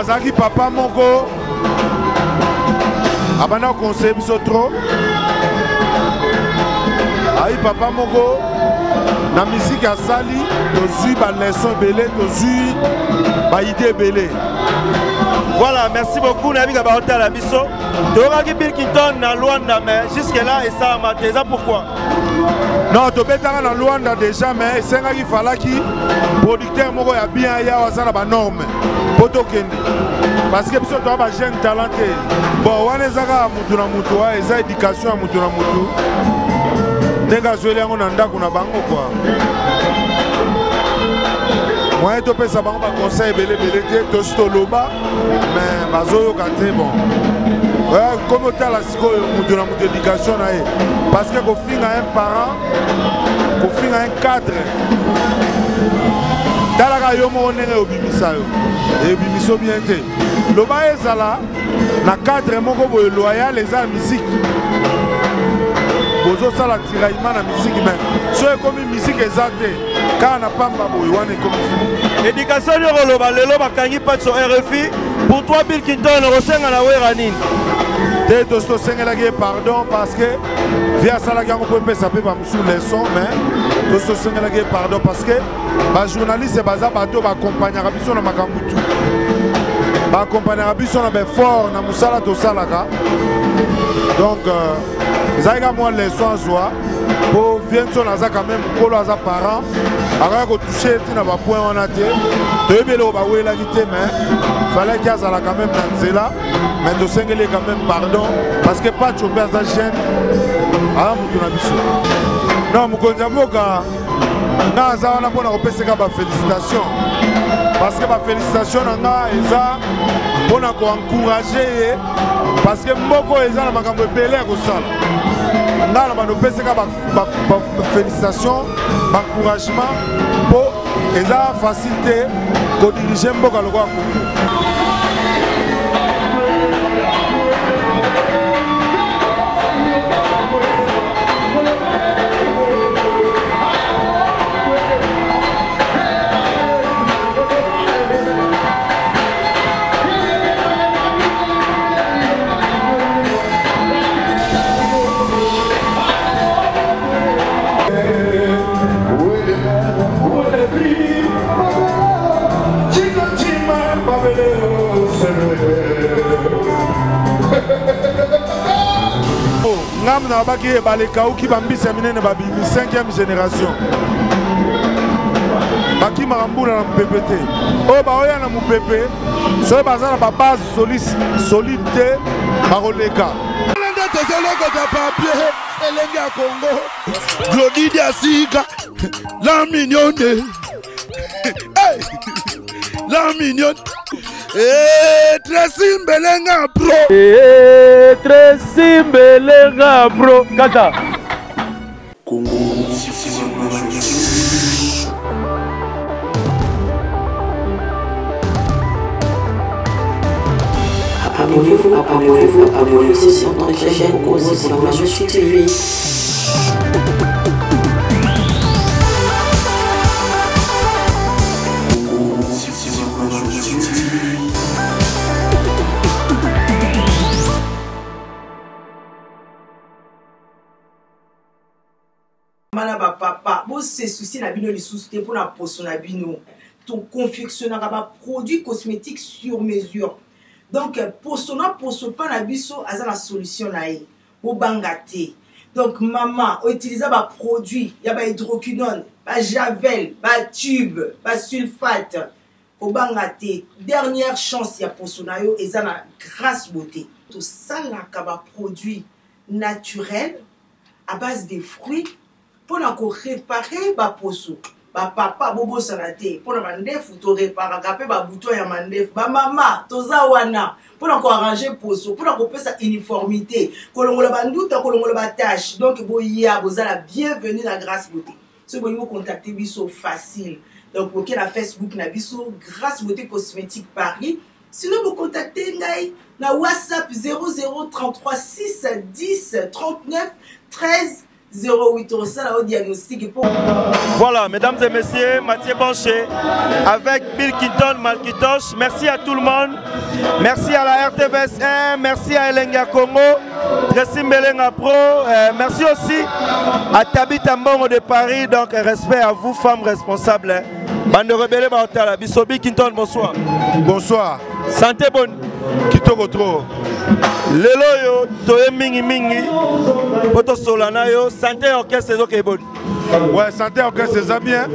azaki papa moko abana conseil biso trop ayi papa moko na musique asali tozui ba leçon belé tozui ba idée belé. Voilà, merci beaucoup Nabiga Baota la biso. Toraki Bill Clinton na Luanda mais jusque là et ça m'a déjà pourquoi? Non, to betanga na Luanda déjà mais senga ki falaki producteur moko ya bien ya wasala ba norme poto kende. Parce que biso to ba jeune talenté. Bon, wana ezaka mutu na mutu wa eza éducation ya mutu na mutu. Ndenge zoli yango na ndako na bango quoi. Moi to pesa bango ba conseil belé te to stoloba mais bazoyo kate bon. Ouais, comme tu as la mutu na mutu éducation na ye. Parce que ko finga un parent, ko finga un cadre. Talaka yo mo nenge obimisa yo. Et bimiso bien te. Loba ezala na cadre moko boye loyal les arts musique. Bozo sala tiraillement na musique mais so comme musique ezate quand na pamba boye wana comme éducation yo loba lelo bakangi pas sur RFI pour toi Bill Clinton rosenga na wera nini. Te tosto sengelaki pardon parce que via salaki yango po pesa pe ba musu leçon mais tosto sengelaki pardon parce que ba journaliste baza bato ba accompagnera biso na makambo tu. Ba accompagnera biso na be fort na musala to salaka. Donc zaïga moi leçon soit pour viens na za quand même kolo za parent aga ko toucher tina ba point wana te. To ebelo ba wela kité mais fallait qu'il y a quand même dans cela. Mais tu sais quand même pardon parce que pas tu perds ta chaîne. Ah, non, je félicitations. Parce que ma félicitation pour encourager. Parce que Moko est dans ma belé au sol. Félicitations, encouragement pour la facilité pour diriger Moko. Ngam na baki baleka uki bambisa minene babi 5e génération. Baki marambula na mpepete. O ba oya na mupepe. So bazana ba base solide baroleka. Lende tozoloko ta papier elenge ya Congo. Glody Diasika. La mignonne. Hey! La mignonne. Tracy Mbelenga bro. Tracy Mbelenga bro. Kata. Abonnez-vous, c'est sur notre chaîne aussi pour la Majorité TV. Papa, bon c'est souci na bino les soucis pour la potion na bino. Ton confectionneur a produit cosmétique sur mesure. Donc pour ce pas na biso aza la solution na e. Au bangate. Donc maman utiliser ba produit, ya ba hydroquinone, ba javel, ba tube, ba sulfate. Au bangate, dernière chance ya pour na yo eza na grâce beauté. Tout ça là ba produit naturel à base de fruits. Pour réparer ba poso ba papa bobo salate pour mandef to réparer capé ba bouton ya mandef ba mama toza wana pour arranger poso pour ko pesa uniformité kolongola banduta kolongola ba tâche donc boya bozala bienvenue na grâce beauté ce boyo vous contacter biso facile donc pour la Facebook na biso grâce beauté cosmétique Paris sinon vous contactez ngai na WhatsApp 0033 6 10 39 13 08 au diagnostic. Voilà, mesdames et messieurs, Mathieu Banché avec Bill Kinton Malkitosh. Merci à tout le monde. Merci à la RTVS1, merci à Elenga Congo, Tracy Melenga Pro. Merci aussi à Tabitha Mbongo de Paris. Donc, respect à vous, femmes responsables. Bande de rebelles, Bill Kinton, bonsoir. Bonsoir. Santé bonne. Kitoko trop. Lelo yo, toye mingi mingi. Poto solana yo, santé orchestre c'est ok bonne. Ouais, santé orchestre c'est bien.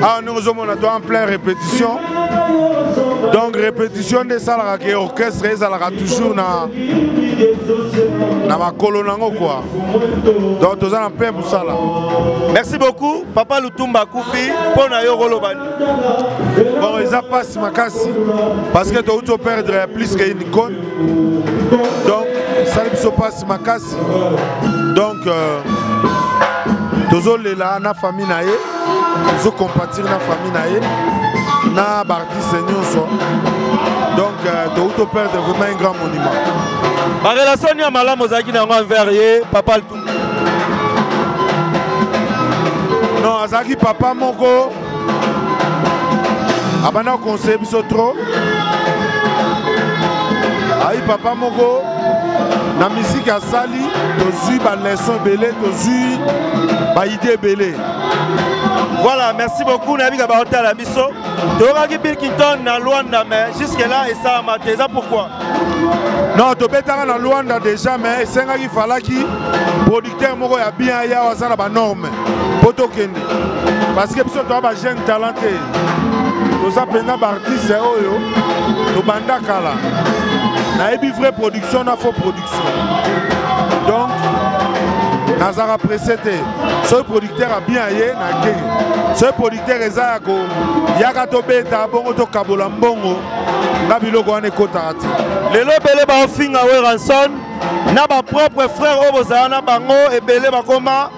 Ah, nous sommes en pleine répétition. Donc répétition de ça la orchestre ça la toujours na ma colonne quoi. Donc tous en plein pour ça là. Merci beaucoup Papa Lutumba Koufi pour na yo rolobani. Bon, ils passent ma casse parce que tu as perdre plus qu'une icône. Donc ça ne passe ma casse. Donc tous là na famille naé, tous compatir na famille naé. Na Bartis Nyonso. Donc, tu as perdre vraiment un grand monument. Ma relation est malade, Mozaki n'a pas envers Papa Lutumba. Non, Azaki Papa Moko. Abana conseil trop. Aïe Papa Moko. Na musique à Sali, tu as eu ba leçon belé, tu as eu ba idée belé. Voilà, merci beaucoup Nabiga Baota la Bisso. Tu Bill Kinton na Luanda, mais jusque-là, et ça m'a dit pourquoi? Non, tu peux être dans Luanda déjà, mais c'est qu'il fallait que producteur Moko ya bien ya wasana ba norme. Poto kende. Parce que tu as un jeune talenté. Tu as un artiste oyo. Tu banda kala. Na ebi vraie production, na faux production. Donc Nazara précédé. Ce producteur a bien aillé na gay. Ce producteur ezako yakato beta bongo to kabola mbongo na biloko ane kotati. Lelo belé ba finga we ranson na ba propre frère oboza na bango e belé ba koma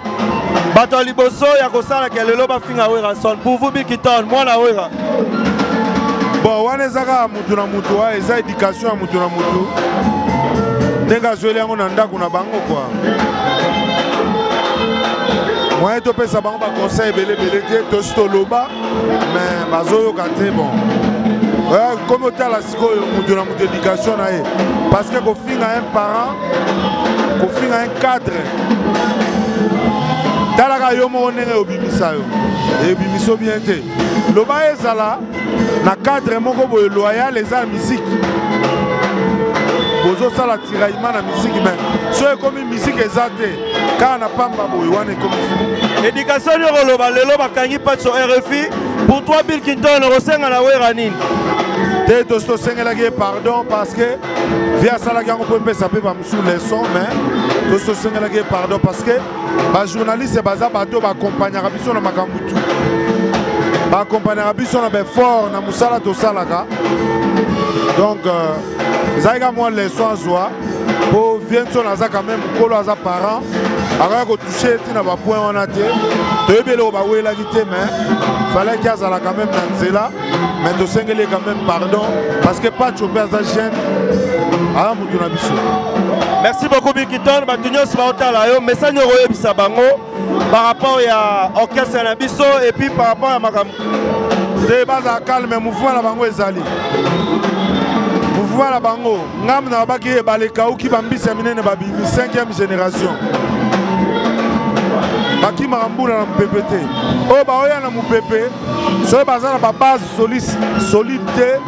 bato liboso ya kosala ke lelo ba finga we ranson pour vous Bill Kinton moi na wera. Bon wane zaka mutu na mutu wa eza éducation ya mutu na mutu. Ndenga zweli yango na ndako na bango quoi. Moi, je peux savoir un conseil belé te stoloba, mais bazoyo kate bon. Comme tu as la éducation, parce que quand on a un parent, quand on a un cadre, talaka yo mo nenge obimisa yo. Et bimiso bien te. Loba ezala na cadre moko boye loyal les musique. Bozo sala tiraillement na musique mais soyez comme musique ezate car na pamba boye wane comme éducation yo loba lelo bakangi pas sur RFI pour toi Bill Kinton rosenga na wera nini te tosto sengela ki pardon parce que via sala ki on peut saper ba sous les sons mais tosto sengela ki pardon parce que ba journaliste baza bato ba accompagner biso na makambutu ba accompagner biso na be fort na musala to salaka donc Zaïga moi les soins joie pour venir sur la quand même pour les parents alors que toucher tu n'as pas point on a été tu es bien au bas où il a quitté mais fallait qu'il y a quand même dans là mais tu sais qu'il quand même pardon parce que pas choper sa chaîne ah mutu na biso. Merci beaucoup Bill Kinton batunyo sibauta la yo message roye bisabango par rapport à orchestre na biso et puis par rapport à makam de base à calme mouvement la bango ezali voilà bango ngam na baki baleka uki bambisa minene babi 5e génération baki marambula na mpepete o ba oya na mupepe so bazana ba base solide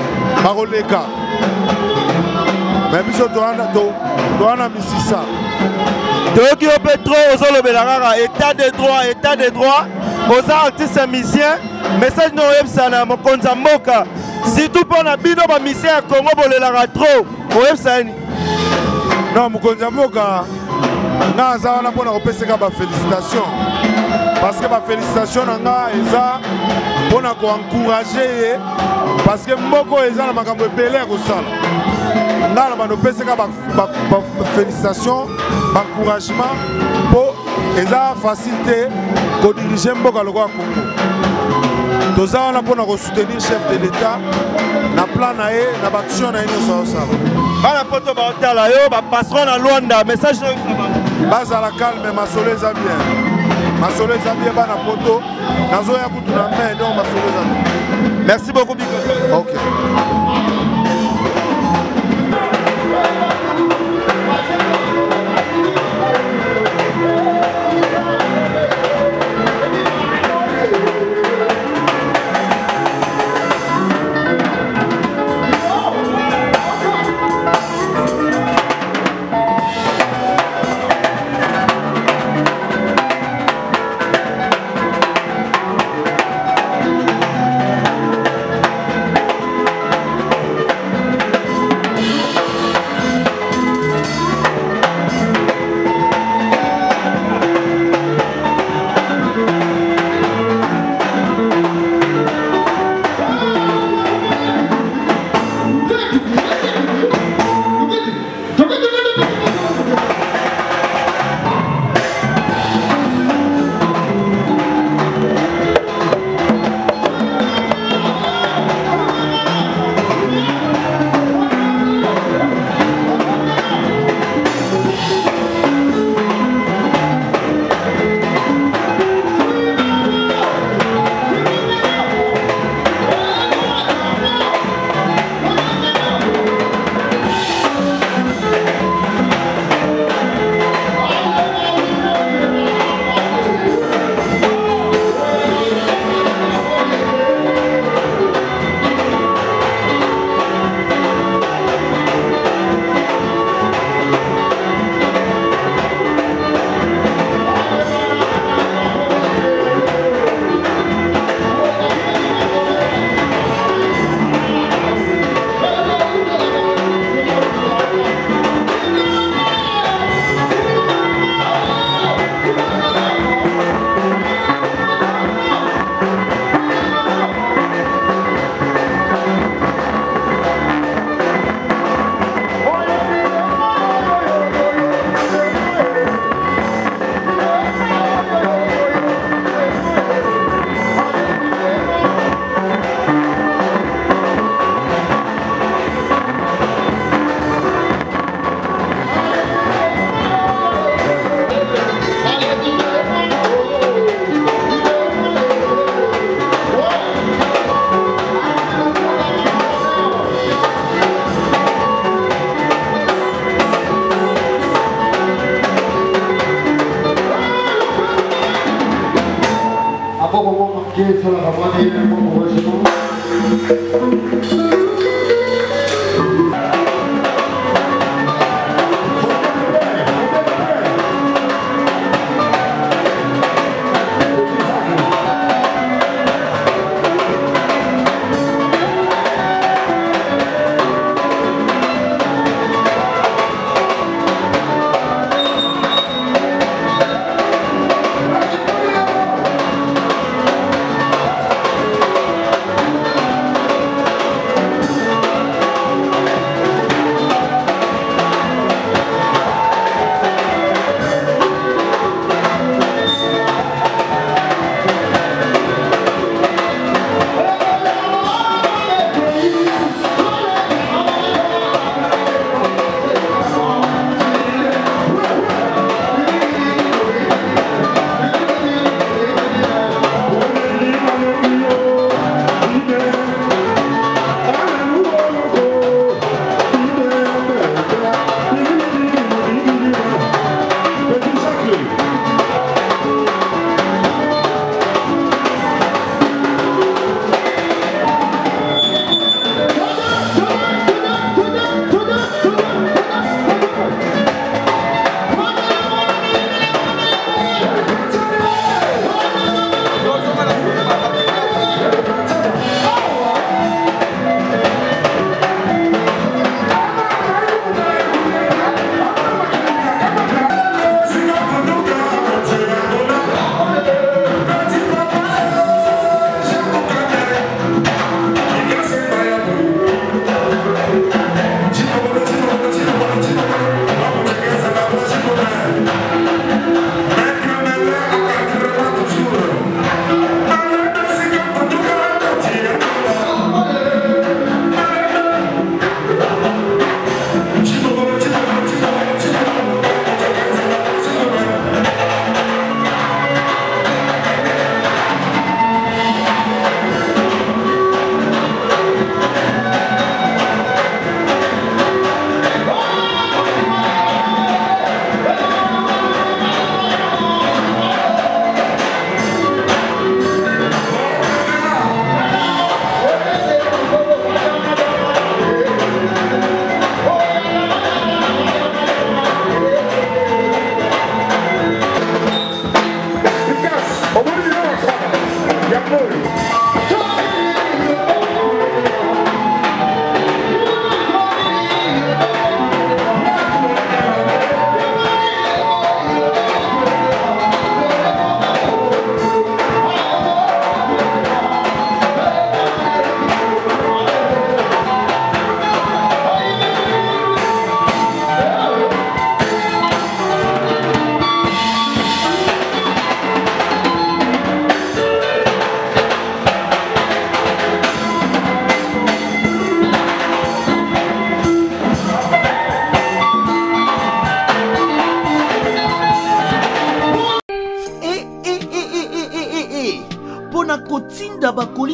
baroleka mais biso to ana misisa Toki o Petro ozolo belanga état de droit aux artistes musiciens message no yebsana mokonza mboka surtout pour la bino ba mission à Congo bolelaka trop o yebsani non mokonza mboka na za wana pona kopeseka ba félicitations parce que ba félicitations nanga eza pona ko encourager parce que mboko eza na makambo ebele ko sala ngala ba no peseka ba félicitations ba encouragement pour eza facilité ko diriger mboka loko ya Congo toza wana pona ko soutenir chef de l'état na plan na ye na ba action na ino so sala bana poto ba hôtel yo ba passeron na Luanda message no bazala calme masolo eza bien masolo eza bien bana poto nazoya kutu na main donc masolo eza. Merci beaucoup Biko. OK.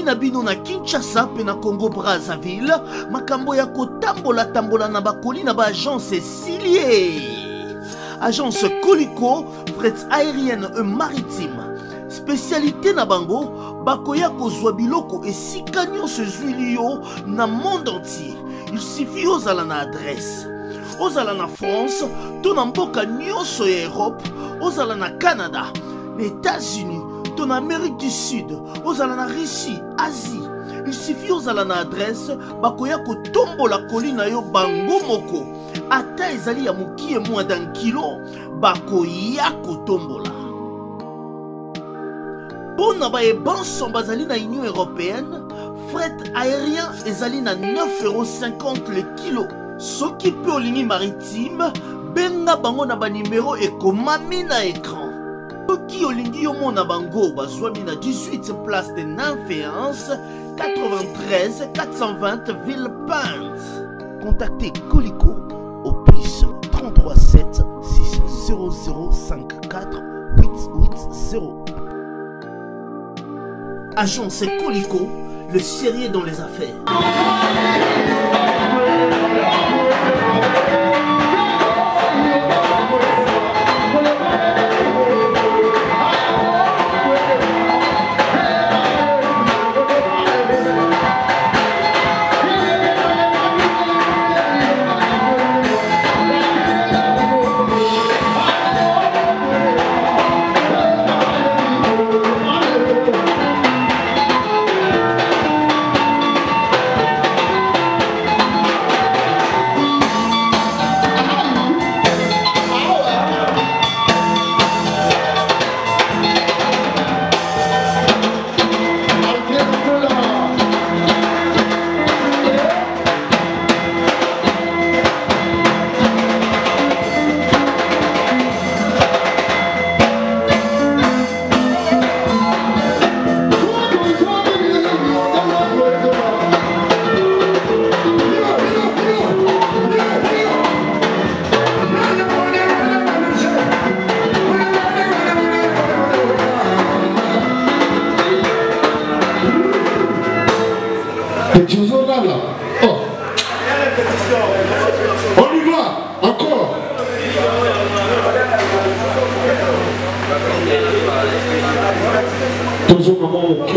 na bino na Kinshasa pe na Congo Brazzaville makambo ya kotambola tambola na bakoli na ba agence Silier. Agence Colicot, fret aérienne et maritime. Spécialité na bango bakoya kozwa biloko esika nyonso zwilio na monde entier. Il suffit ozala na adresse. Ozala na France, to na mboka nyonso ya Europe, ozala na Canada, les États-Unis, to na Amérique du Sud, ozala na Russie, Asie. Il suffit ozala na adresse bakoya kotombola kolina yo bango moko. Ata ezali ya mokie moins d'un kilo bakoya kotombola. Pour na baye banson bazali na Union Européenne, fret aérien ezali na 9,50 € le kilo. Soki pe olingi maritime, benga bango na ba numéro ekomami na écran. Soki olingi yo mona bango bazwami na 18 place de Nanféance, 93 420 Villepinte. Contactez Colicot au plus 33 7 600 54 880. Agence Colicot, le sérieux dans les affaires. On y va, encore. Toujours maman, ok.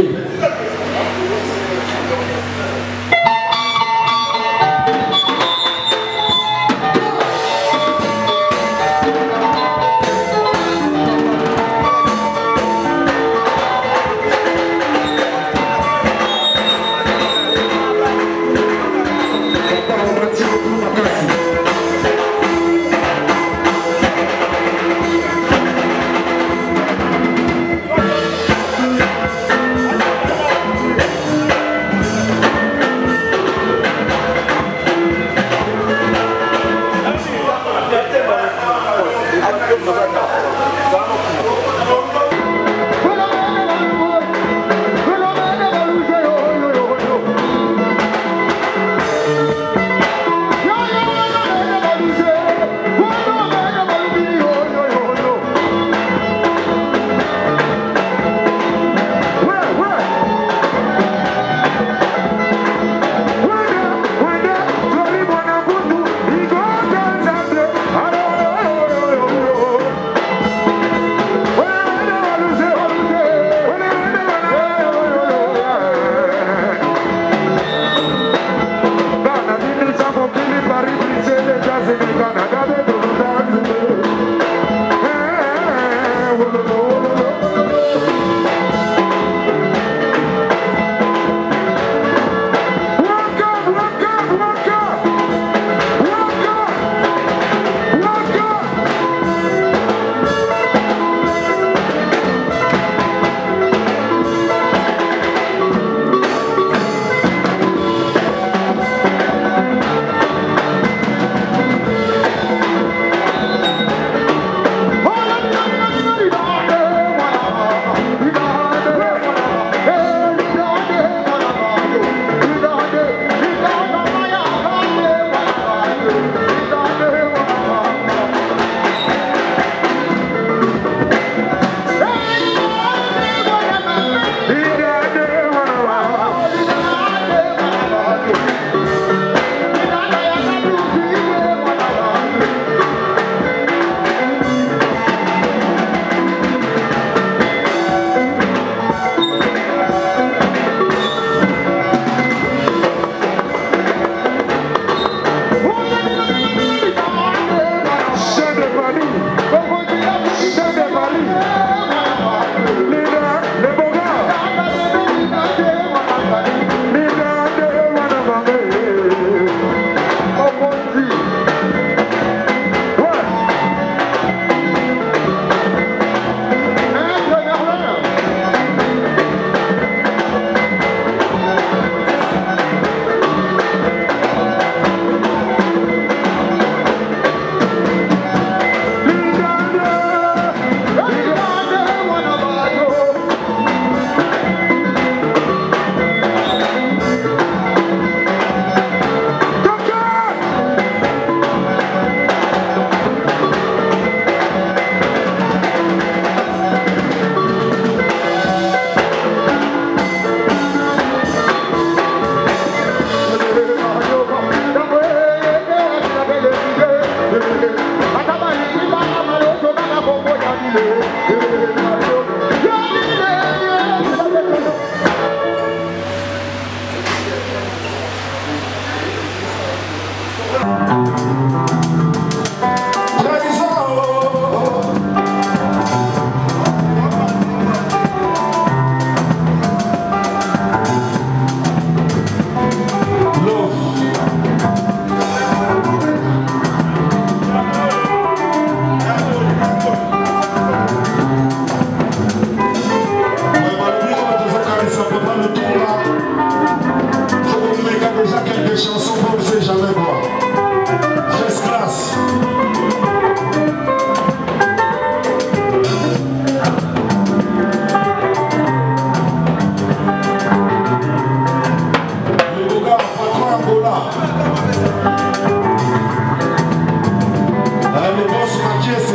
Allez, bon, sur ma pièce.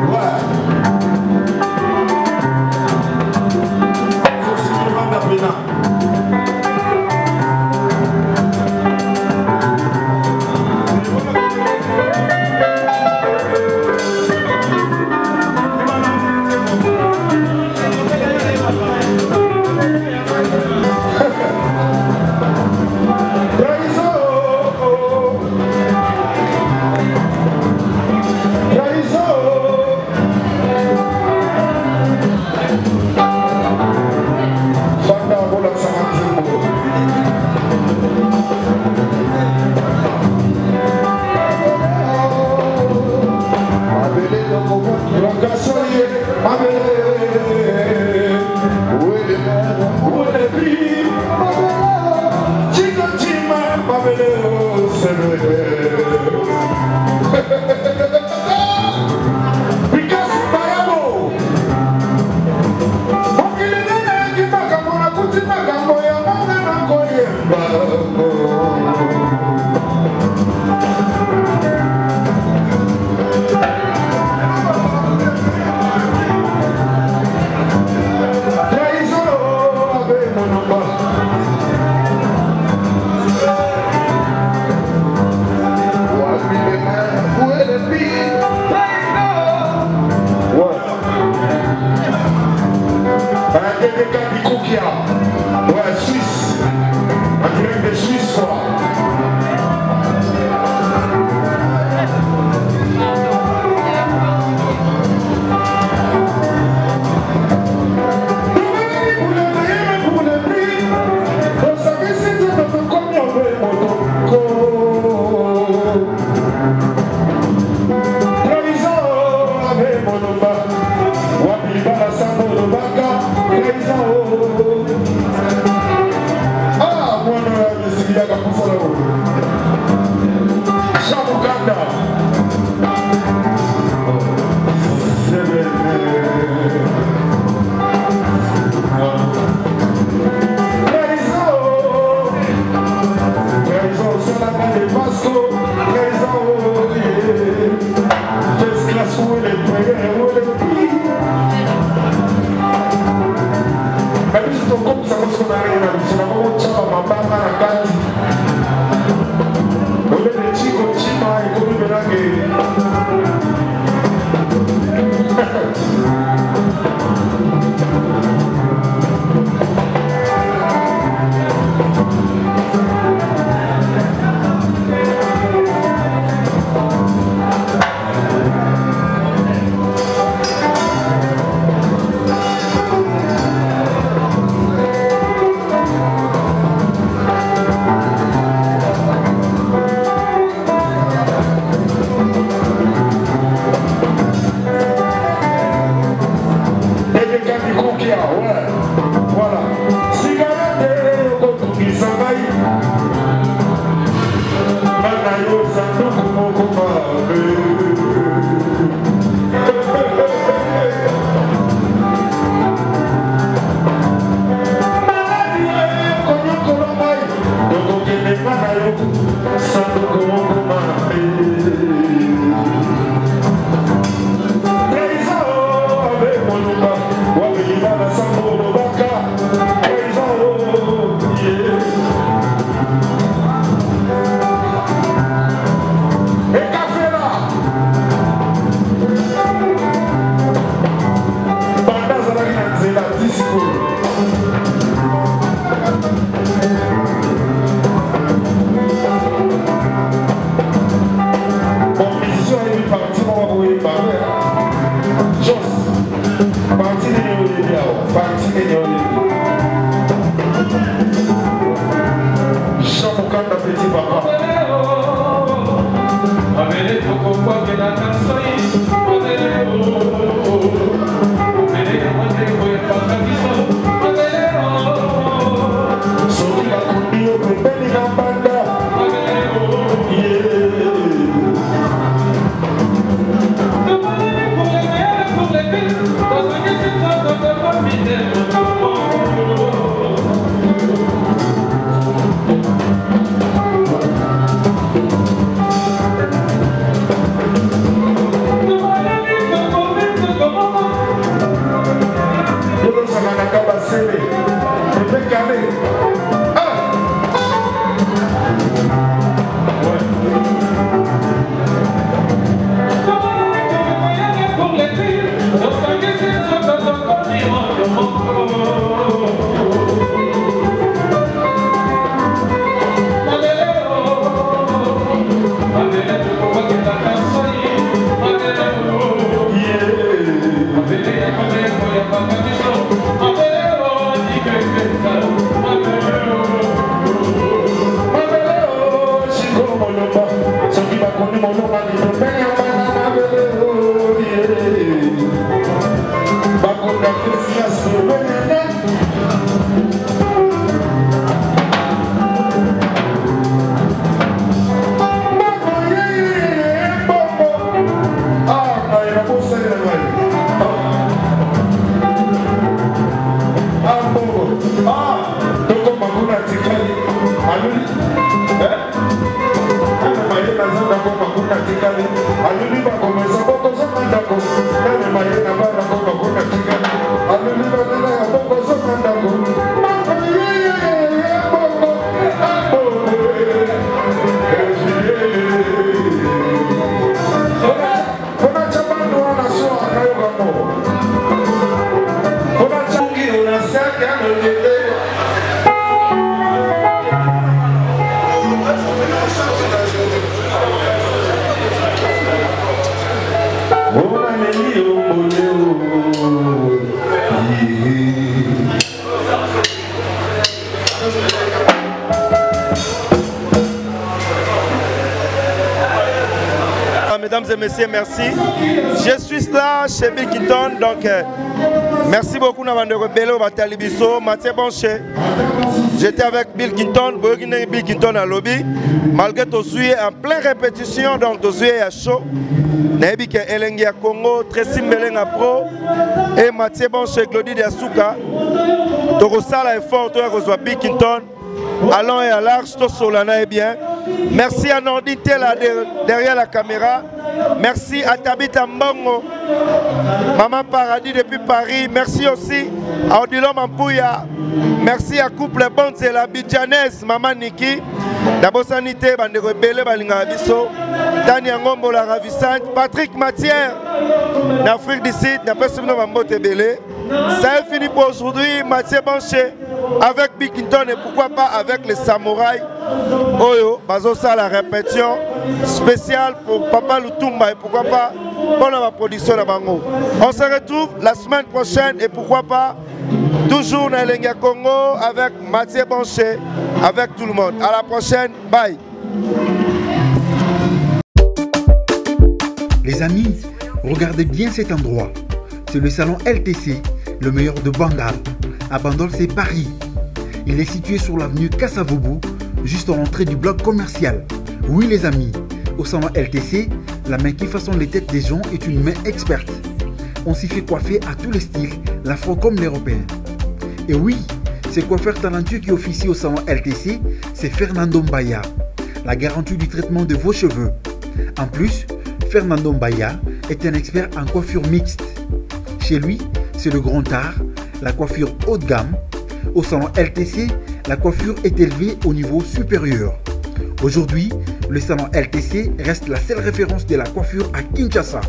Ouais. Faut se demander à Bénin. Mesdames et messieurs, merci. Je suis là chez Bill Clinton, donc merci beaucoup Navandero Bello Batalibiso, Mathieu Bonché. J'étais avec Bill Clinton, Bill Clinton à lobby. Malgré tout suite en pleine répétition, donc tout suite à chaud. Nabi que Elengia Congo, Tracy Mbelenga Pro et Mathieu Bonché, Claudie Diasuka. Donc ça là est fort, toi que Bill Clinton. Allons et à large, tout Solana est bien. Merci à Nordité là derrière la caméra. Merci à Tabitha Mbongo, Maman Paradis depuis Paris. Merci aussi à Odilo Mampouya. Merci à Couple Bonds et la Bidjanaise, Maman Niki. D'abord sanité, bande rebelle, balinga biso. Tania Ngombo la ravissante. Patrick Matière, d'Afrique du Sud, n'a pas souvenir de Mambote Belé. Ça est fini pour aujourd'hui. Mathieu Bonché avec Bill Clinton et pourquoi pas avec les samouraïs. Oyo, bazo ça la répétition spéciale pour Papa Lutumba et pourquoi pas pour la production de Bango. On se retrouve la semaine prochaine et pourquoi pas toujours dans Elenga Congo avec Mathieu Bonché, avec tout le monde. À la prochaine, bye. Les amis, regardez bien cet endroit. C'est le salon LTC, le meilleur de Bandal. À Bandol, c'est Paris. Il est situé sur l'avenue Kassavoubou, juste à l'entrée du bloc commercial. Oui les amis, au salon LTC, la main qui façonne les têtes des gens est une main experte. On s'y fait coiffer à tous les styles, l'afro comme l'européen. Et oui, ce coiffeur talentueux qui officie au salon LTC, c'est Fernando Mbaya, la garantie du traitement de vos cheveux. En plus, Fernando Mbaya est un expert en coiffure mixte. Chez lui, c'est le grand art, la coiffure haut de gamme. Au salon LTC, la coiffure est élevée au niveau supérieur. Aujourd'hui, le salon LTC reste la seule référence de la coiffure à Kinshasa.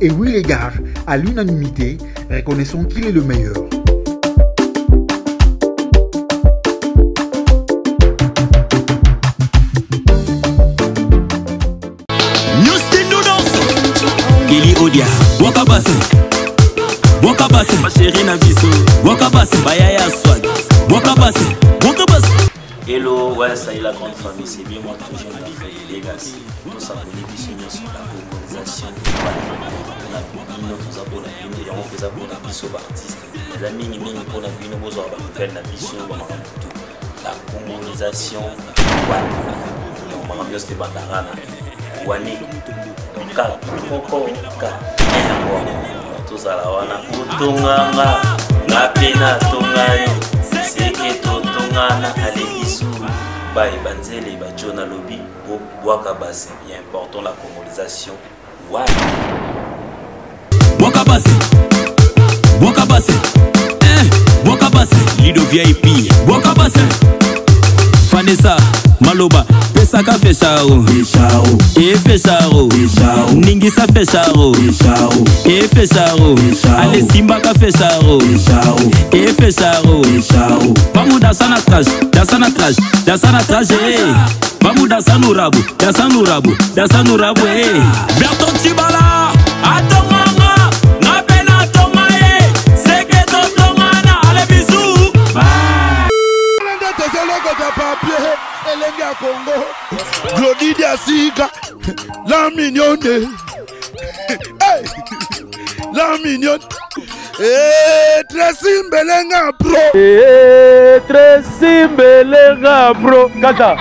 Et oui les gars, à l'unanimité, reconnaissons qu'il est le meilleur. Ili Odia, Wakabase, Wakabase, Chérie Nabiso, Wakabase, Bayaya Swag, Wakabase, Wakabase. Hello, ouais, ça y est la grande famille, c'est bien moi toujours ma fille Legacy. Nous sommes venus sur la colonisation. Nous avons fait pour la mission artiste. Les amis, nous avons fait la mission la colonisation. Nous avons fait la Wani, donc Koko, tous à la wana, Utunganga, Napena Tungayo, Seke Totungana, Alebisu, Baï Banzele, Bachona Lobby, Wakabase, bien important la colonisation. Wakabase, Wakabase, Wakabase, Lido VIP, Wakabase, Vanessa, Maloba, Pesaka Fecharo, et Fecharo, Ningisa Fecharo, et Fecharo, Ale Simbaka Fecharo, et Fecharo, Vamos dançar na traje, dançar na traje, dançar na traje, vamos dançar no rabo, dançar no rabo, dançar no rabo, Berton Tibala, Atomanga, na pena tomae, Seke Totongana, ale bisou, Elenga Congo, Claudie Diasuka, la mignonne, hey, la mignonne, Tracy Mbelenga Pro, Tracy Mbelenga Pro, Kata.